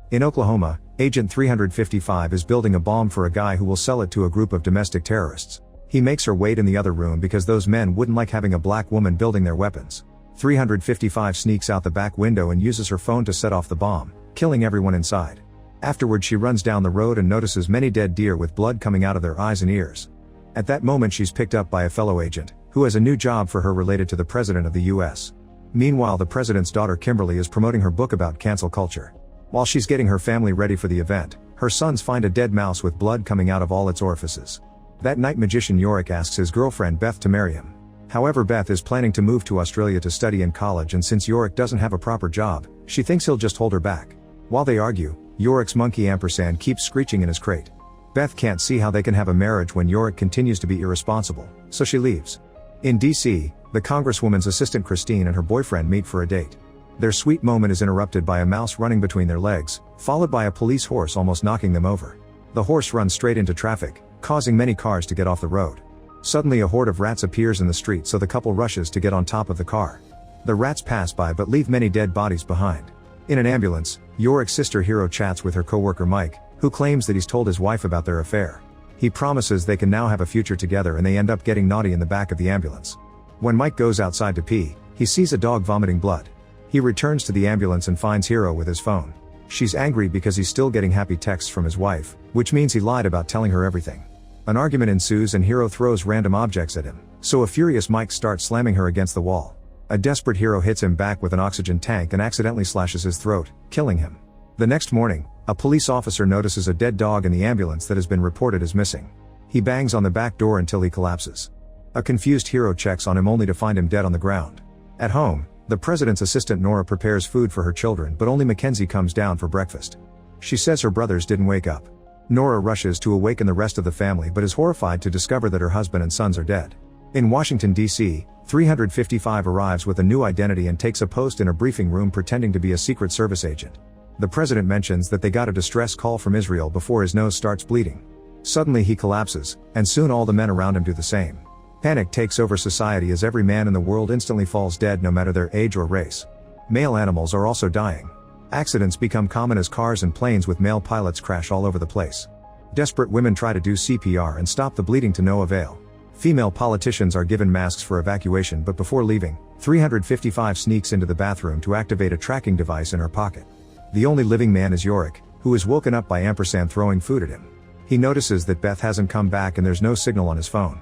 In Oklahoma, Agent 355 is building a bomb for a guy who will sell it to a group of domestic terrorists. He makes her wait in the other room because those men wouldn't like having a black woman building their weapons. 355 sneaks out the back window and uses her phone to set off the bomb, killing everyone inside. Afterward, she runs down the road and notices many dead deer with blood coming out of their eyes and ears. At that moment, she's picked up by a fellow agent, who has a new job for her related to the President of the US. Meanwhile, the President's daughter Kimberly is promoting her book about cancel culture. While she's getting her family ready for the event, her sons find a dead mouse with blood coming out of all its orifices. That night, magician Yorick asks his girlfriend Beth to marry him. However, Beth is planning to move to Australia to study in college, and since Yorick doesn't have a proper job, she thinks he'll just hold her back. While they argue, Yorick's monkey Ampersand keeps screeching in his crate. Beth can't see how they can have a marriage when Yorick continues to be irresponsible, so she leaves. In DC, the Congresswoman's assistant Christine and her boyfriend meet for a date. Their sweet moment is interrupted by a mouse running between their legs, followed by a police horse almost knocking them over. The horse runs straight into traffic, causing many cars to get off the road. Suddenly, a horde of rats appears in the street, so the couple rushes to get on top of the car. The rats pass by but leave many dead bodies behind. In an ambulance, Yorick's sister Hero chats with her coworker Mike, who claims that he's told his wife about their affair. He promises they can now have a future together, and they end up getting naughty in the back of the ambulance. When Mike goes outside to pee, he sees a dog vomiting blood. He returns to the ambulance and finds Hero with his phone. She's angry because he's still getting happy texts from his wife, which means he lied about telling her everything. An argument ensues and Hero throws random objects at him, so a furious Mike starts slamming her against the wall. A desperate Hero hits him back with an oxygen tank and accidentally slashes his throat, killing him. The next morning, a police officer notices a dead dog in the ambulance that has been reported as missing. He bangs on the back door until he collapses. A confused Hero checks on him only to find him dead on the ground. At home, the President's assistant Nora prepares food for her children, but only Mackenzie comes down for breakfast. She says her brothers didn't wake up. Nora rushes to awaken the rest of the family but is horrified to discover that her husband and sons are dead. In Washington, D.C., 355 arrives with a new identity and takes a post in a briefing room pretending to be a Secret Service agent. The President mentions that they got a distress call from Israel before his nose starts bleeding. Suddenly he collapses, and soon all the men around him do the same. Panic takes over society as every man in the world instantly falls dead, no matter their age or race. Male animals are also dying. Accidents become common as cars and planes with male pilots crash all over the place. Desperate women try to do CPR and stop the bleeding to no avail. Female politicians are given masks for evacuation, but before leaving, 355 sneaks into the bathroom to activate a tracking device in her pocket. The only living man is Yorick, who is woken up by Ampersand throwing food at him. He notices that Beth hasn't come back and there's no signal on his phone.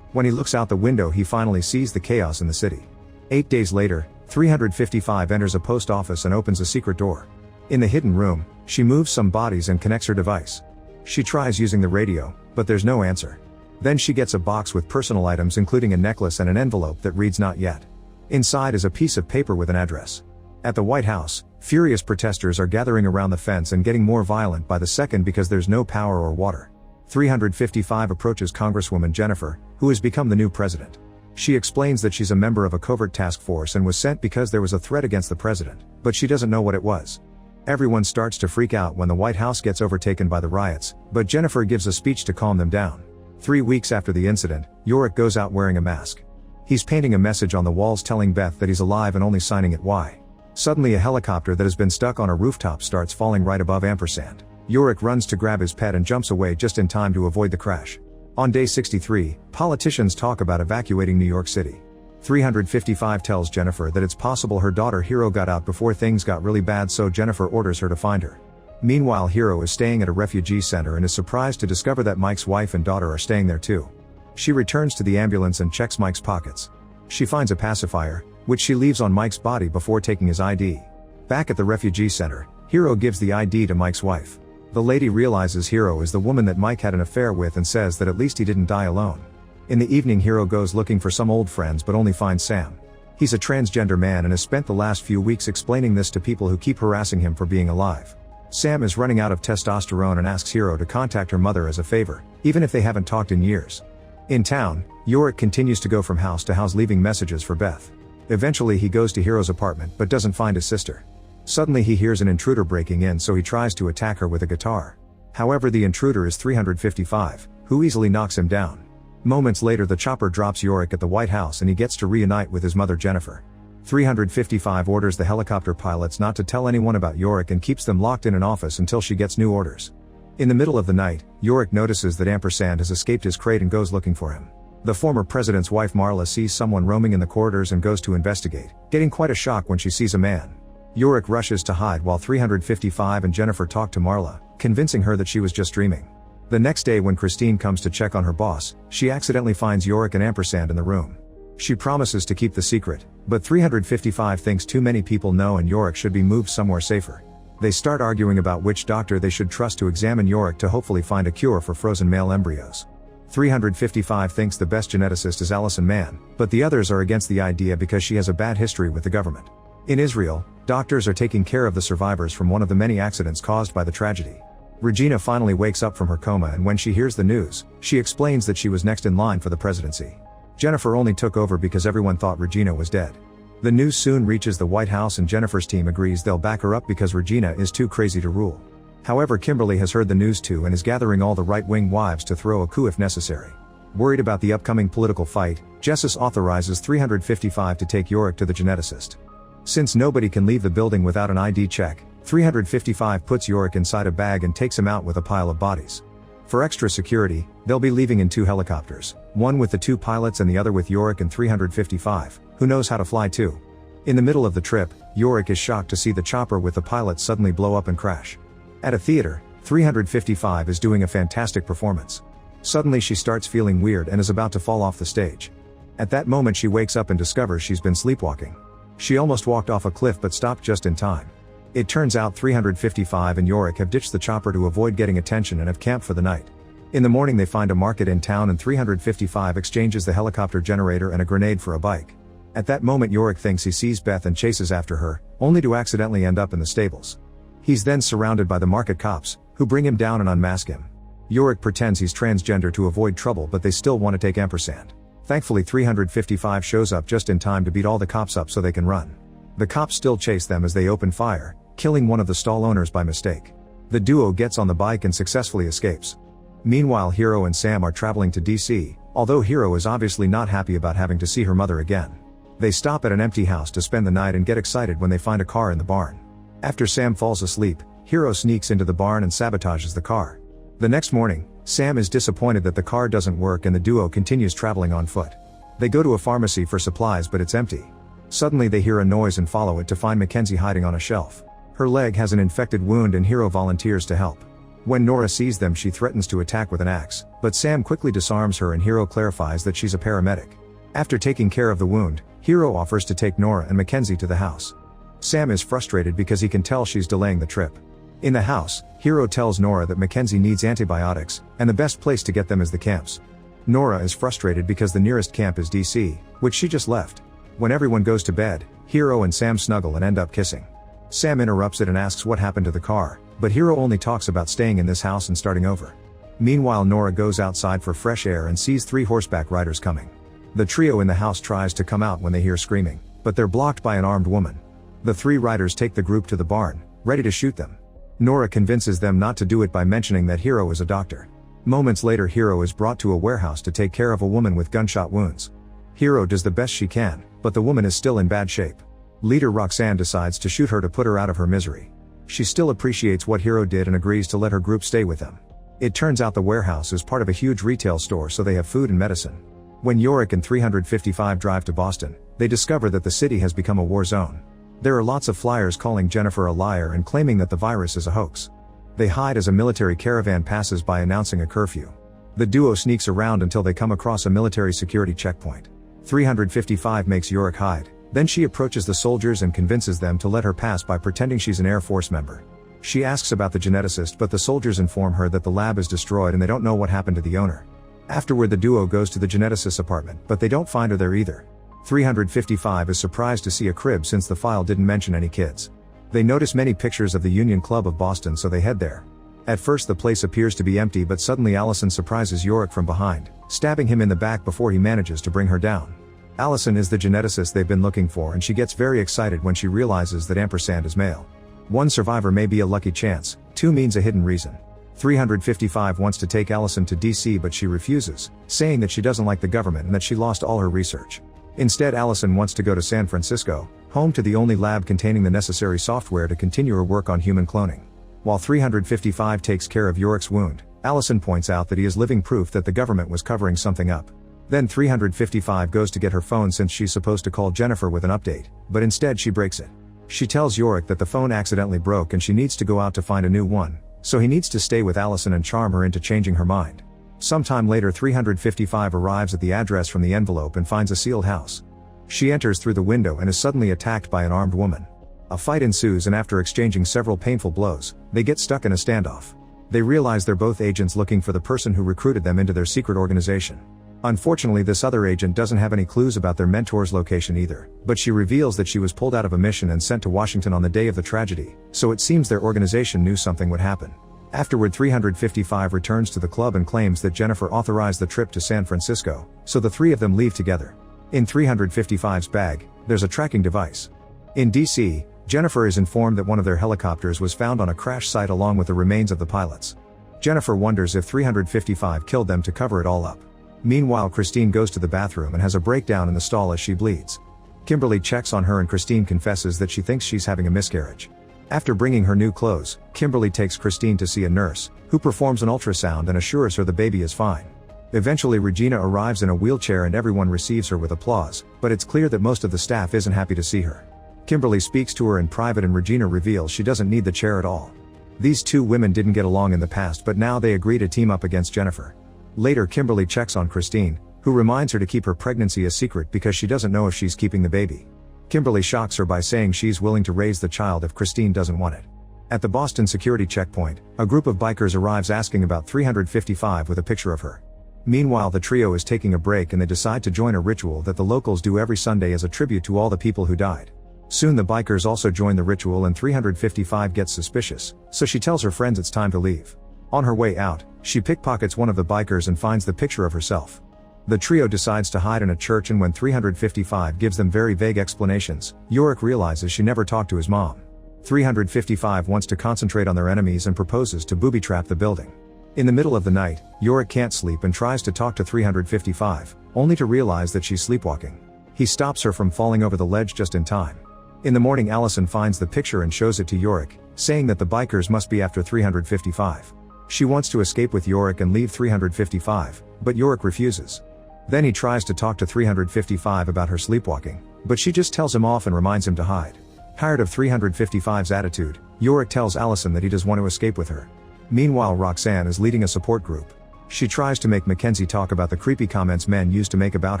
When he looks out the window, he finally sees the chaos in the city. 8 days later, 355 enters a post office and opens a secret door. In the hidden room, she moves some bodies and connects her device. She tries using the radio, but there's no answer. Then she gets a box with personal items, including a necklace and an envelope that reads "Not yet." Inside is a piece of paper with an address. At the White House, furious protesters are gathering around the fence and getting more violent by the second because there's no power or water. 355 approaches Congresswoman Jennifer, who has become the new president. She explains that she's a member of a covert task force and was sent because there was a threat against the president, but she doesn't know what it was. Everyone starts to freak out when the White House gets overtaken by the riots, but Jennifer gives a speech to calm them down. 3 weeks after the incident, Yorick goes out wearing a mask. He's painting a message on the walls telling Beth that he's alive and only signing it Y. Suddenly a helicopter that has been stuck on a rooftop starts falling right above Ampersand. Yorick runs to grab his pet and jumps away just in time to avoid the crash. On day 63, politicians talk about evacuating New York City. 355 tells Jennifer that it's possible her daughter Hero got out before things got really bad, so Jennifer orders her to find her. Meanwhile, Hero is staying at a refugee center and is surprised to discover that Mike's wife and daughter are staying there too. She returns to the ambulance and checks Mike's pockets. She finds a pacifier, which she leaves on Mike's body before taking his ID. Back at the refugee center, Hero gives the ID to Mike's wife. The lady realizes Hero is the woman that Mike had an affair with and says that at least he didn't die alone. In the evening, Hero goes looking for some old friends but only finds Sam. He's a transgender man and has spent the last few weeks explaining this to people who keep harassing him for being alive. Sam is running out of testosterone and asks Hero to contact her mother as a favor, even if they haven't talked in years. In town, Yorick continues to go from house to house leaving messages for Beth. Eventually he goes to Hero's apartment but doesn't find his sister. Suddenly he hears an intruder breaking in, so he tries to attack her with a guitar. However, the intruder is 355, who easily knocks him down. Moments later, the chopper drops Yorick at the White House and he gets to reunite with his mother Jennifer. 355 orders the helicopter pilots not to tell anyone about Yorick and keeps them locked in an office until she gets new orders. In the middle of the night, Yorick notices that Ampersand has escaped his crate and goes looking for him. The former president's wife Marla sees someone roaming in the corridors and goes to investigate, getting quite a shock when she sees a man. Yorick rushes to hide while 355 and Jennifer talk to Marla, convincing her that she was just dreaming. The next day when Christine comes to check on her boss, she accidentally finds Yorick and Ampersand in the room. She promises to keep the secret, but 355 thinks too many people know and Yorick should be moved somewhere safer. They start arguing about which doctor they should trust to examine Yorick to hopefully find a cure for frozen male embryos. 355 thinks the best geneticist is Allison Mann, but the others are against the idea because she has a bad history with the government. In Israel, doctors are taking care of the survivors from one of the many accidents caused by the tragedy. Regina finally wakes up from her coma and when she hears the news, she explains that she was next in line for the presidency. Jennifer only took over because everyone thought Regina was dead. The news soon reaches the White House and Jennifer's team agrees they'll back her up because Regina is too crazy to rule. However, Kimberly has heard the news too and is gathering all the right-wing wives to throw a coup if necessary. Worried about the upcoming political fight, Jessus authorizes 355 to take Yorick to the geneticist. Since nobody can leave the building without an ID check, 355 puts Yorick inside a bag and takes him out with a pile of bodies. For extra security, they'll be leaving in 2 helicopters, one with the 2 pilots and the other with Yorick and 355, who knows how to fly too. In the middle of the trip, Yorick is shocked to see the chopper with the pilot suddenly blow up and crash. At a theater, 355 is doing a fantastic performance. Suddenly she starts feeling weird and is about to fall off the stage. At that moment she wakes up and discovers she's been sleepwalking. She almost walked off a cliff but stopped just in time. It turns out 355 and Yorick have ditched the chopper to avoid getting attention and have camped for the night. In the morning they find a market in town and 355 exchanges the helicopter generator and a grenade for a bike. At that moment Yorick thinks he sees Beth and chases after her, only to accidentally end up in the stables. He's then surrounded by the market cops, who bring him down and unmask him. Yorick pretends he's transgender to avoid trouble but they still want to take Ampersand. Thankfully 355 shows up just in time to beat all the cops up so they can run. The cops still chase them as they open fire, killing one of the stall owners by mistake. The duo gets on the bike and successfully escapes. Meanwhile Hero and Sam are traveling to DC, although Hero is obviously not happy about having to see her mother again. They stop at an empty house to spend the night and get excited when they find a car in the barn. After Sam falls asleep, Hero sneaks into the barn and sabotages the car. The next morning, Sam is disappointed that the car doesn't work and the duo continues traveling on foot. They go to a pharmacy for supplies but it's empty. Suddenly they hear a noise and follow it to find Mackenzie hiding on a shelf. Her leg has an infected wound and Hero volunteers to help. When Nora sees them she threatens to attack with an axe, but Sam quickly disarms her and Hero clarifies that she's a paramedic. After taking care of the wound, Hero offers to take Nora and Mackenzie to the house. Sam is frustrated because he can tell she's delaying the trip. In the house, Hero tells Nora that Mackenzie needs antibiotics, and the best place to get them is the camps. Nora is frustrated because the nearest camp is DC, which she just left. When everyone goes to bed, Hero and Sam snuggle and end up kissing. Sam interrupts it and asks what happened to the car, but Hero only talks about staying in this house and starting over. Meanwhile Nora goes outside for fresh air and sees 3 horseback riders coming. The trio in the house tries to come out when they hear screaming, but they're blocked by an armed woman. The 3 riders take the group to the barn, ready to shoot them. Nora convinces them not to do it by mentioning that Hero is a doctor. Moments later Hero is brought to a warehouse to take care of a woman with gunshot wounds. Hero does the best she can, but the woman is still in bad shape. Leader Roxanne decides to shoot her to put her out of her misery. She still appreciates what Hero did and agrees to let her group stay with them. It turns out the warehouse is part of a huge retail store so they have food and medicine. When Yorick and 355 drive to Boston, they discover that the city has become a war zone. There are lots of flyers calling Jennifer a liar and claiming that the virus is a hoax. They hide as a military caravan passes by announcing a curfew. The duo sneaks around until they come across a military security checkpoint. 355 makes Yorick hide, then she approaches the soldiers and convinces them to let her pass by pretending she's an Air Force member. She asks about the geneticist but the soldiers inform her that the lab is destroyed and they don't know what happened to the owner. Afterward the duo goes to the geneticist's apartment but they don't find her there either. 355 is surprised to see a crib since the file didn't mention any kids. They notice many pictures of the Union Club of Boston so they head there. At first the place appears to be empty but suddenly Allison surprises Yorick from behind, stabbing him in the back before he manages to bring her down. Allison is the geneticist they've been looking for and she gets very excited when she realizes that Ampersand is male. 1 survivor may be a lucky chance, 2 means a hidden reason. 355 wants to take Allison to DC but she refuses, saying that she doesn't like the government and that she lost all her research. Instead, Allison wants to go to San Francisco, home to the only lab containing the necessary software to continue her work on human cloning. While 355 takes care of Yorick's wound, Allison points out that he is living proof that the government was covering something up. Then 355 goes to get her phone since she's supposed to call Jennifer with an update, but instead she breaks it. She tells Yorick that the phone accidentally broke and she needs to go out to find a new one, so he needs to stay with Allison and charm her into changing her mind. Sometime later 355 arrives at the address from the envelope and finds a sealed house. She enters through the window and is suddenly attacked by an armed woman. A fight ensues and after exchanging several painful blows, they get stuck in a standoff. They realize they're both agents looking for the person who recruited them into their secret organization. Unfortunately, this other agent doesn't have any clues about their mentor's location either, but she reveals that she was pulled out of a mission and sent to Washington on the day of the tragedy, so it seems their organization knew something would happen. Afterward 355 returns to the club and claims that Jennifer authorized the trip to San Francisco, so the three of them leave together. In 355's bag, there's a tracking device. In DC, Jennifer is informed that one of their helicopters was found on a crash site along with the remains of the pilots. Jennifer wonders if 355 killed them to cover it all up. Meanwhile, Christine goes to the bathroom and has a breakdown in the stall as she bleeds. Kimberly checks on her and Christine confesses that she thinks she's having a miscarriage. After bringing her new clothes, Kimberly takes Christine to see a nurse, who performs an ultrasound and assures her the baby is fine. Eventually Regina arrives in a wheelchair and everyone receives her with applause, but it's clear that most of the staff isn't happy to see her. Kimberly speaks to her in private and Regina reveals she doesn't need the chair at all. These two women didn't get along in the past, but now they agree to team up against Jennifer. Later Kimberly checks on Christine, who reminds her to keep her pregnancy a secret because she doesn't know if she's keeping the baby. Kimberly shocks her by saying she's willing to raise the child if Christine doesn't want it. At the Boston security checkpoint, a group of bikers arrives asking about 355 with a picture of her. Meanwhile, the trio is taking a break and they decide to join a ritual that the locals do every Sunday as a tribute to all the people who died. Soon the bikers also join the ritual and 355 gets suspicious, so she tells her friends it's time to leave. On her way out, she pickpockets one of the bikers and finds the picture of herself. The trio decides to hide in a church and when 355 gives them very vague explanations, Yorick realizes she never talked to his mom. 355 wants to concentrate on their enemies and proposes to booby-trap the building. In the middle of the night, Yorick can't sleep and tries to talk to 355, only to realize that she's sleepwalking. He stops her from falling over the ledge just in time. In the morning Allison finds the picture and shows it to Yorick, saying that the bikers must be after 355. She wants to escape with Yorick and leave 355, but Yorick refuses. Then he tries to talk to 355 about her sleepwalking, but she just tells him off and reminds him to hide. Tired of 355's attitude, Yorick tells Allison that he does want to escape with her. Meanwhile, Roxanne is leading a support group. She tries to make Mackenzie talk about the creepy comments men used to make about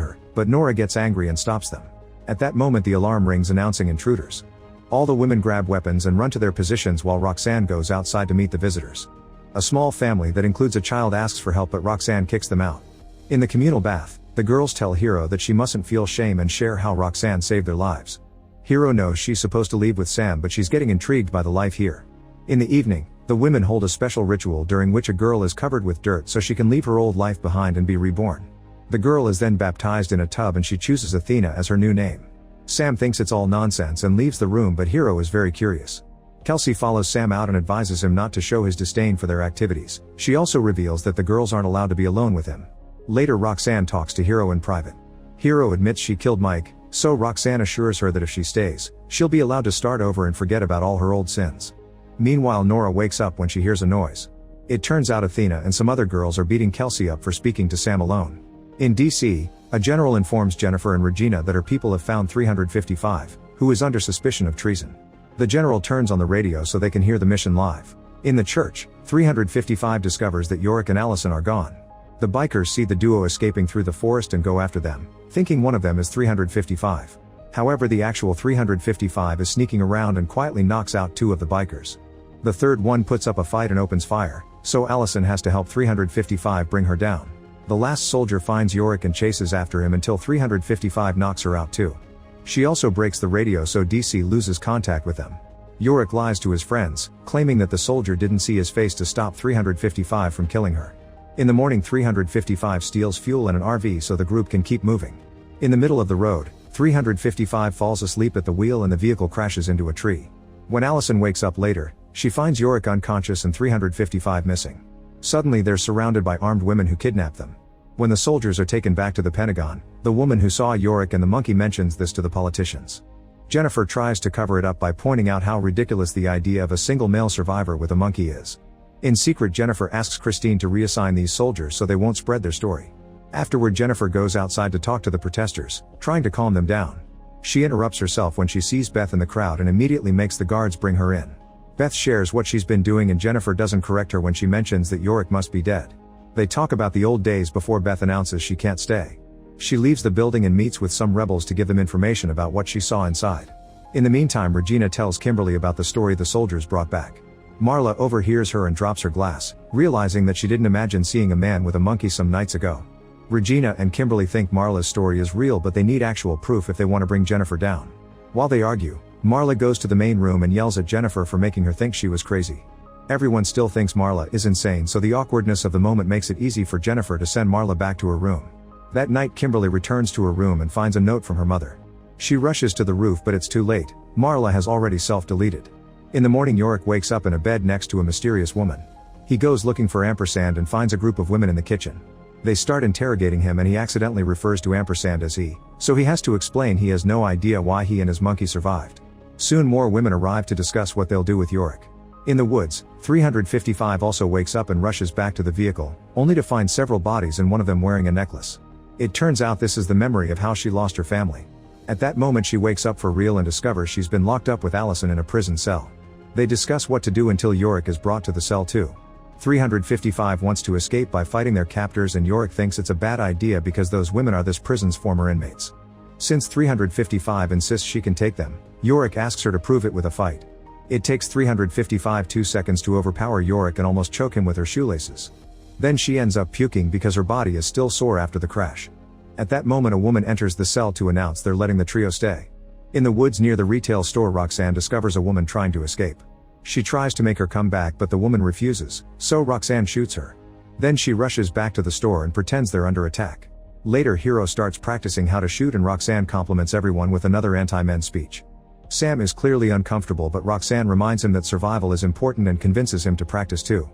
her, but Nora gets angry and stops them. At that moment the alarm rings announcing intruders. All the women grab weapons and run to their positions while Roxanne goes outside to meet the visitors. A small family that includes a child asks for help but Roxanne kicks them out. In the communal bath, the girls tell Hero that she mustn't feel shame and share how Roxanne saved their lives. Hero knows she's supposed to leave with Sam but she's getting intrigued by the life here. In the evening, the women hold a special ritual during which a girl is covered with dirt so she can leave her old life behind and be reborn. The girl is then baptized in a tub and she chooses Athena as her new name. Sam thinks it's all nonsense and leaves the room but Hero is very curious. Kelsey follows Sam out and advises him not to show his disdain for their activities. She also reveals that the girls aren't allowed to be alone with him. Later Roxanne talks to Hero in private. Hero admits she killed Mike, so Roxanne assures her that if she stays, she'll be allowed to start over and forget about all her old sins. Meanwhile Nora wakes up when she hears a noise. It turns out Athena and some other girls are beating Kelsey up for speaking to Sam alone. In DC, a general informs Jennifer and Regina that her people have found 355, who is under suspicion of treason. The general turns on the radio so they can hear the mission live. In the church, 355 discovers that Yorick and Allison are gone. The bikers see the duo escaping through the forest and go after them, thinking one of them is 355. However, the actual 355 is sneaking around and quietly knocks out two of the bikers. The third one puts up a fight and opens fire, so Allison has to help 355 bring her down. The last soldier finds Yorick and chases after him until 355 knocks her out too. She also breaks the radio so DC loses contact with them. Yorick lies to his friends, claiming that the soldier didn't see his face to stop 355 from killing her. In the morning 355 steals fuel and an RV so the group can keep moving. In the middle of the road, 355 falls asleep at the wheel and the vehicle crashes into a tree. When Allison wakes up later, she finds Yorick unconscious and 355 missing. Suddenly they're surrounded by armed women who kidnap them. When the soldiers are taken back to the Pentagon, the woman who saw Yorick and the monkey mentions this to the politicians. Jennifer tries to cover it up by pointing out how ridiculous the idea of a single male survivor with a monkey is. In secret, Jennifer asks Christine to reassign these soldiers so they won't spread their story. Afterward, Jennifer goes outside to talk to the protesters, trying to calm them down. She interrupts herself when she sees Beth in the crowd and immediately makes the guards bring her in. Beth shares what she's been doing and Jennifer doesn't correct her when she mentions that Yorick must be dead. They talk about the old days before Beth announces she can't stay. She leaves the building and meets with some rebels to give them information about what she saw inside. In the meantime, Regina tells Kimberly about the story the soldiers brought back. Marla overhears her and drops her glass, realizing that she didn't imagine seeing a man with a monkey some nights ago. Regina and Kimberly think Marla's story is real, but they need actual proof if they want to bring Jennifer down. While they argue, Marla goes to the main room and yells at Jennifer for making her think she was crazy. Everyone still thinks Marla is insane, so the awkwardness of the moment makes it easy for Jennifer to send Marla back to her room. That night, Kimberly returns to her room and finds a note from her mother. She rushes to the roof, but it's too late. Marla has already self-deleted. In the morning, Yorick wakes up in a bed next to a mysterious woman. He goes looking for Ampersand and finds a group of women in the kitchen. They start interrogating him and he accidentally refers to Ampersand as he, so he has to explain he has no idea why he and his monkey survived. Soon more women arrive to discuss what they'll do with Yorick. In the woods, 355 also wakes up and rushes back to the vehicle, only to find several bodies and one of them wearing a necklace. It turns out this is the memory of how she lost her family. At that moment she wakes up for real and discovers she's been locked up with Allison in a prison cell. They discuss what to do until Yorick is brought to the cell too. 355 wants to escape by fighting their captors and Yorick thinks it's a bad idea because those women are this prison's former inmates. Since 355 insists she can take them, Yorick asks her to prove it with a fight. It takes 355 2 seconds to overpower Yorick and almost choke him with her shoelaces. Then she ends up puking because her body is still sore after the crash. At that moment a woman enters the cell to announce they're letting the trio stay. In the woods near the retail store, Roxanne discovers a woman trying to escape. She tries to make her come back but the woman refuses, so Roxanne shoots her. Then she rushes back to the store and pretends they're under attack. Later, Hero starts practicing how to shoot and Roxanne compliments everyone with another anti-men speech. Sam is clearly uncomfortable but Roxanne reminds him that survival is important and convinces him to practice too.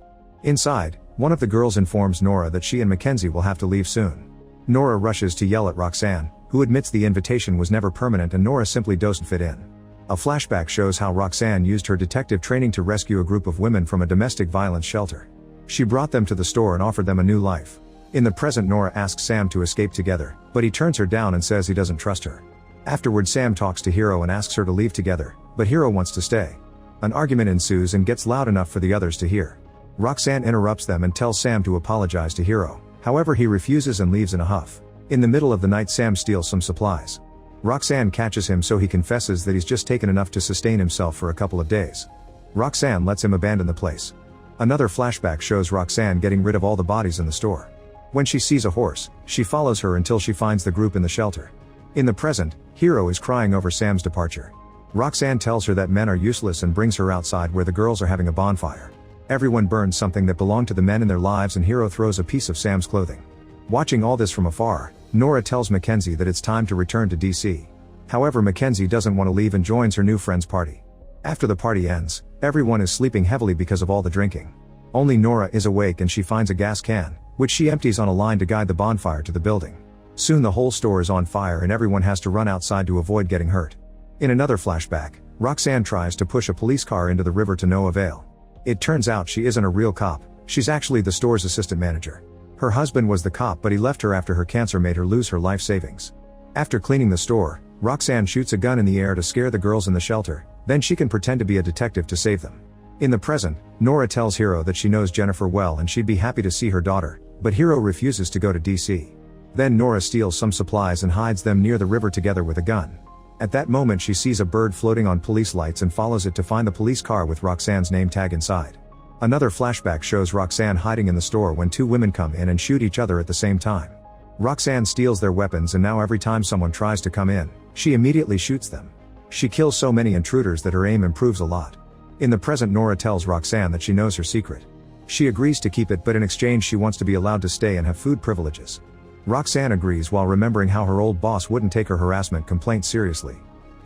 Inside, one of the girls informs Nora that she and Mackenzie will have to leave soon. Nora rushes to yell at Roxanne, who admits the invitation was never permanent and Nora simply doesn't fit in. A flashback shows how Roxanne used her detective training to rescue a group of women from a domestic violence shelter. She brought them to the store and offered them a new life. In the present, Nora asks Sam to escape together, but he turns her down and says he doesn't trust her. Afterward, Sam talks to Hero and asks her to leave together, but Hero wants to stay. An argument ensues and gets loud enough for the others to hear. Roxanne interrupts them and tells Sam to apologize to Hero. However, he refuses and leaves in a huff. In the middle of the night, Sam steals some supplies. Roxanne catches him, so he confesses that he's just taken enough to sustain himself for a couple of days. Roxanne lets him abandon the place. Another flashback shows Roxanne getting rid of all the bodies in the store. When she sees a horse, she follows her until she finds the group in the shelter. In the present, Hero is crying over Sam's departure. Roxanne tells her that men are useless and brings her outside where the girls are having a bonfire. Everyone burns something that belonged to the men in their lives and Hero throws a piece of Sam's clothing. Watching all this from afar, Nora tells Mackenzie that it's time to return to DC. However, Mackenzie doesn't want to leave and joins her new friend's party. After the party ends, everyone is sleeping heavily because of all the drinking. Only Nora is awake and she finds a gas can, which she empties on a line to guide the bonfire to the building. Soon the whole store is on fire and everyone has to run outside to avoid getting hurt. In another flashback, Roxanne tries to push a police car into the river to no avail. It turns out she isn't a real cop, she's actually the store's assistant manager. Her husband was the cop but he left her after her cancer made her lose her life savings. After cleaning the store, Roxanne shoots a gun in the air to scare the girls in the shelter, then she can pretend to be a detective to save them. In the present, Nora tells Hero that she knows Jennifer well and she'd be happy to see her daughter, but Hero refuses to go to DC. Then Nora steals some supplies and hides them near the river together with a gun. At that moment she sees a bird floating on police lights and follows it to find the police car with Roxanne's name tag inside. Another flashback shows Roxanne hiding in the store when two women come in and shoot each other at the same time. Roxanne steals their weapons and now every time someone tries to come in, she immediately shoots them. She kills so many intruders that her aim improves a lot. In the present, Nora tells Roxanne that she knows her secret. She agrees to keep it, but in exchange she wants to be allowed to stay and have food privileges. Roxanne agrees while remembering how her old boss wouldn't take her harassment complaint seriously.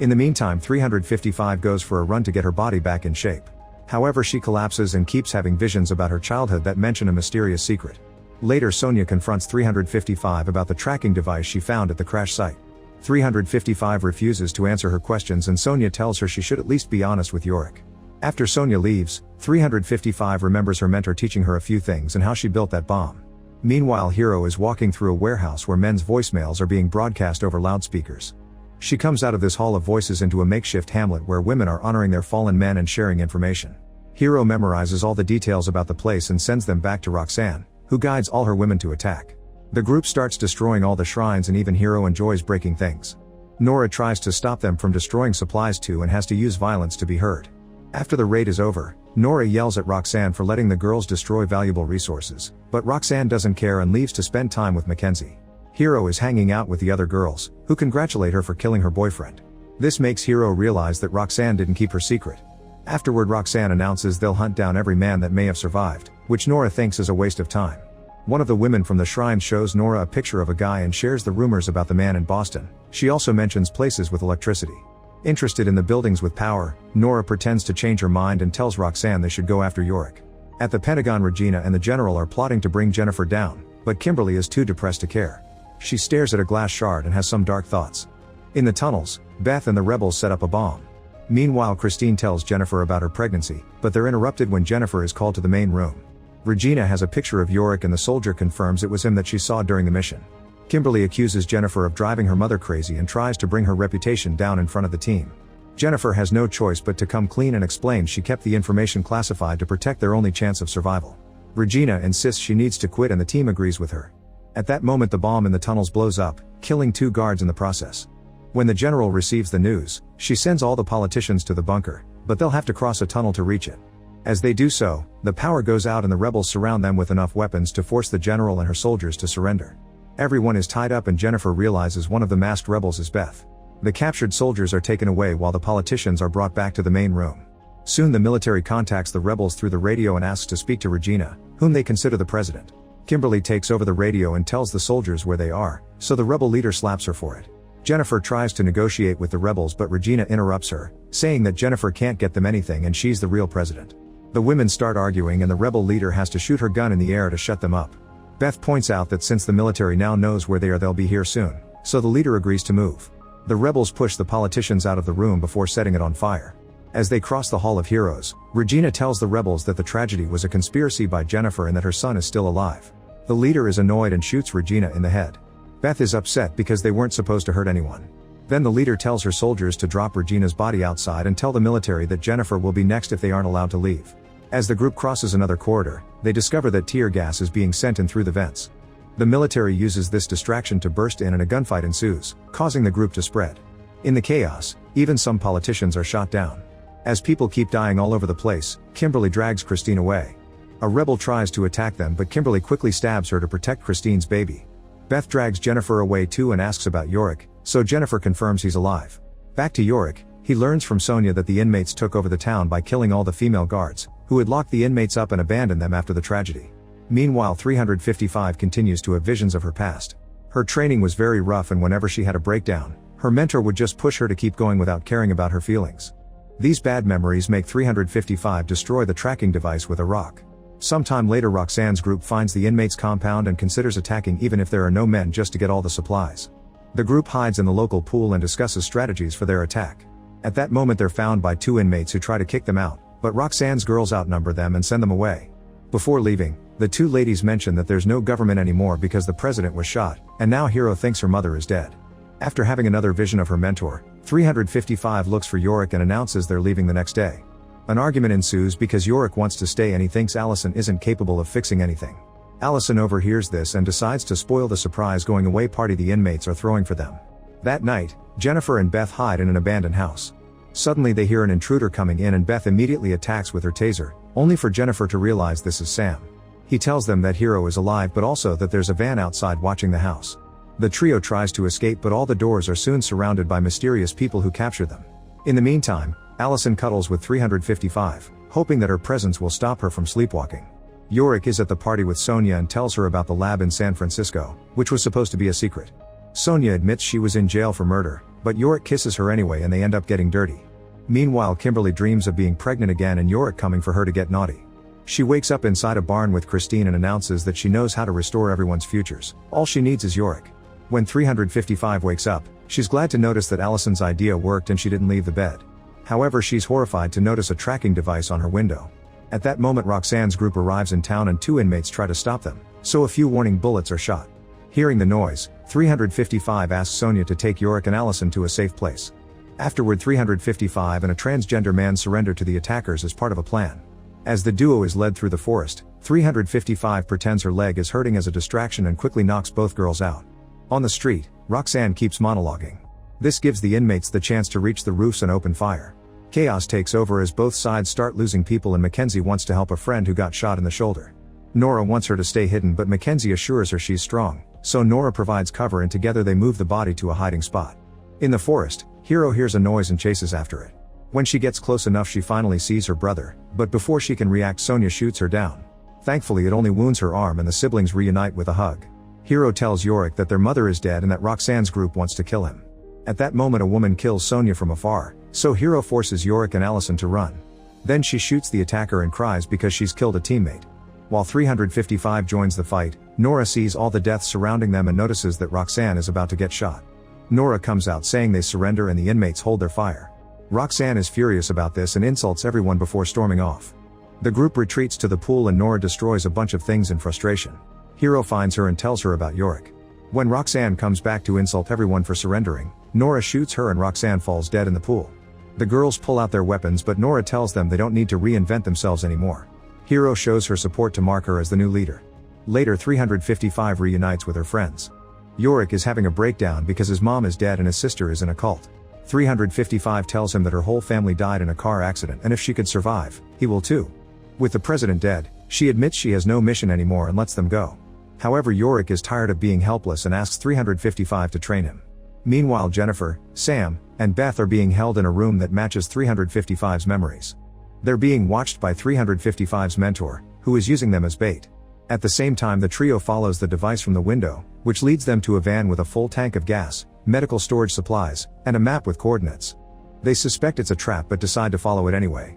In the meantime, 355 goes for a run to get her body back in shape. However, she collapses and keeps having visions about her childhood that mention a mysterious secret. Later, Sonia confronts 355 about the tracking device she found at the crash site. 355 refuses to answer her questions and Sonia tells her she should at least be honest with Yorick. After Sonia leaves, 355 remembers her mentor teaching her a few things and how she built that bomb. Meanwhile, Hiro is walking through a warehouse where men's voicemails are being broadcast over loudspeakers. She comes out of this hall of voices into a makeshift hamlet where women are honoring their fallen men and sharing information. Hiro memorizes all the details about the place and sends them back to Roxanne, who guides all her women to attack. The group starts destroying all the shrines and even Hiro enjoys breaking things. Nora tries to stop them from destroying supplies too and has to use violence to be heard. After the raid is over, Nora yells at Roxanne for letting the girls destroy valuable resources, but Roxanne doesn't care and leaves to spend time with Mackenzie. Hiro is hanging out with the other girls, who congratulate her for killing her boyfriend. This makes Hiro realize that Roxanne didn't keep her secret. Afterward, Roxanne announces they'll hunt down every man that may have survived, which Nora thinks is a waste of time. One of the women from the shrine shows Nora a picture of a guy and shares the rumors about the man in Boston. She also mentions places with electricity. Interested in the buildings with power, Nora pretends to change her mind and tells Roxanne they should go after Yorick. At the Pentagon, Regina and the general are plotting to bring Jennifer down, but Kimberly is too depressed to care. She stares at a glass shard and has some dark thoughts. In the tunnels, Beth and the rebels set up a bomb. Meanwhile, Christine tells Jennifer about her pregnancy, but they're interrupted when Jennifer is called to the main room. Regina has a picture of Yorick and the soldier confirms it was him that she saw during the mission. Kimberly accuses Jennifer of driving her mother crazy and tries to bring her reputation down in front of the team. Jennifer has no choice but to come clean and explains she kept the information classified to protect their only chance of survival. Regina insists she needs to quit and the team agrees with her. At that moment, the bomb in the tunnels blows up, killing 2 guards in the process. When the general receives the news, she sends all the politicians to the bunker, but they'll have to cross a tunnel to reach it. As they do so, the power goes out and the rebels surround them with enough weapons to force the general and her soldiers to surrender. Everyone is tied up and Jennifer realizes one of the masked rebels is Beth. The captured soldiers are taken away while the politicians are brought back to the main room. Soon the military contacts the rebels through the radio and asks to speak to Regina, whom they consider the president. Kimberly takes over the radio and tells the soldiers where they are, so the rebel leader slaps her for it. Jennifer tries to negotiate with the rebels but Regina interrupts her, saying that Jennifer can't get them anything and she's the real president. The women start arguing and the rebel leader has to shoot her gun in the air to shut them up. Beth points out that since the military now knows where they are, they'll be here soon, so the leader agrees to move. The rebels push the politicians out of the room before setting it on fire. As they cross the Hall of Heroes, Regina tells the rebels that the tragedy was a conspiracy by Jennifer and that her son is still alive. The leader is annoyed and shoots Regina in the head. Beth is upset because they weren't supposed to hurt anyone. Then the leader tells her soldiers to drop Regina's body outside and tell the military that Jennifer will be next if they aren't allowed to leave. As the group crosses another corridor, they discover that tear gas is being sent in through the vents. The military uses this distraction to burst in and a gunfight ensues, causing the group to spread. In the chaos, even some politicians are shot down. As people keep dying all over the place, Kimberly drags Christine away. A rebel tries to attack them but Kimberly quickly stabs her to protect Christine's baby. Beth drags Jennifer away too and asks about Yorick, so Jennifer confirms he's alive. Back to Yorick, he learns from Sonia that the inmates took over the town by killing all the female guards, who had locked the inmates up and abandoned them after the tragedy. Meanwhile, 355 continues to have visions of her past. Her training was very rough and whenever she had a breakdown, her mentor would just push her to keep going without caring about her feelings. These bad memories make 355 destroy the tracking device with a rock. Sometime later, Roxanne's group finds the inmates' compound and considers attacking even if there are no men just to get all the supplies. The group hides in the local pool and discusses strategies for their attack. At that moment they're found by 2 inmates who try to kick them out, but Roxanne's girls outnumber them and send them away. Before leaving, the 2 ladies mention that there's no government anymore because the president was shot, and now Hiro thinks her mother is dead. After having another vision of her mentor, 355 looks for Yorick and announces they're leaving the next day. An argument ensues because Yorick wants to stay and he thinks Allison isn't capable of fixing anything. Allison overhears this and decides to spoil the surprise going away party the inmates are throwing for them. That night, Jennifer and Beth hide in an abandoned house. Suddenly they hear an intruder coming in and Beth immediately attacks with her taser, only for Jennifer to realize this is Sam. He tells them that Hiro is alive but also that there's a van outside watching the house. The trio tries to escape but all the doors are soon surrounded by mysterious people who capture them. In the meantime, Allison cuddles with 355, hoping that her presence will stop her from sleepwalking. Yorick is at the party with Sonia and tells her about the lab in San Francisco, which was supposed to be a secret. Sonia admits she was in jail for murder, but Yorick kisses her anyway and they end up getting dirty. Meanwhile, Kimberly dreams of being pregnant again and Yorick coming for her to get naughty. She wakes up inside a barn with Christine and announces that she knows how to restore everyone's futures. All she needs is Yorick. When 355 wakes up, she's glad to notice that Allison's idea worked and she didn't leave the bed. However, she's horrified to notice a tracking device on her window. At that moment, Roxanne's group arrives in town and 2 inmates try to stop them, so a few warning bullets are shot. Hearing the noise, 355 asks Sonia to take Yorick and Allison to a safe place. Afterward, 355 and a transgender man surrender to the attackers as part of a plan. As the duo is led through the forest, 355 pretends her leg is hurting as a distraction and quickly knocks both girls out. On the street, Roxanne keeps monologuing. This gives the inmates the chance to reach the roofs and open fire. Chaos takes over as both sides start losing people and Mackenzie wants to help a friend who got shot in the shoulder. Nora wants her to stay hidden, but Mackenzie assures her she's strong, so Nora provides cover and together they move the body to a hiding spot. In the forest, Hiro hears a noise and chases after it. When she gets close enough, she finally sees her brother, but before she can react, Sonia shoots her down. Thankfully, it only wounds her arm and the siblings reunite with a hug. Hiro tells Yorick that their mother is dead and that Roxanne's group wants to kill him. At that moment, a woman kills Sonia from afar, so Hiro forces Yorick and Allison to run. Then she shoots the attacker and cries because she's killed a teammate. While 355 joins the fight, Nora sees all the deaths surrounding them and notices that Roxanne is about to get shot. Nora comes out saying they surrender and the inmates hold their fire. Roxanne is furious about this and insults everyone before storming off. The group retreats to the pool and Nora destroys a bunch of things in frustration. Hiro finds her and tells her about Yorick. When Roxanne comes back to insult everyone for surrendering, Nora shoots her and Roxanne falls dead in the pool. The girls pull out their weapons, but Nora tells them they don't need to reinvent themselves anymore. Hiro shows her support to mark her as the new leader. Later, 355 reunites with her friends. Yorick is having a breakdown because his mom is dead and his sister is in a cult. 355 tells him that her whole family died in a car accident and if she could survive, he will too. With the president dead, she admits she has no mission anymore and lets them go. However, Yorick is tired of being helpless and asks 355 to train him. Meanwhile, Jennifer, Sam, and Beth are being held in a room that matches 355's memories. They're being watched by 355's mentor, who is using them as bait. At the same time, the trio follows the device from the window, which leads them to a van with a full tank of gas, medical storage supplies, and a map with coordinates. They suspect it's a trap but decide to follow it anyway.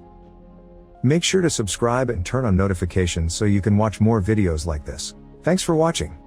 Make sure to subscribe and turn on notifications so you can watch more videos like this. Thanks for watching.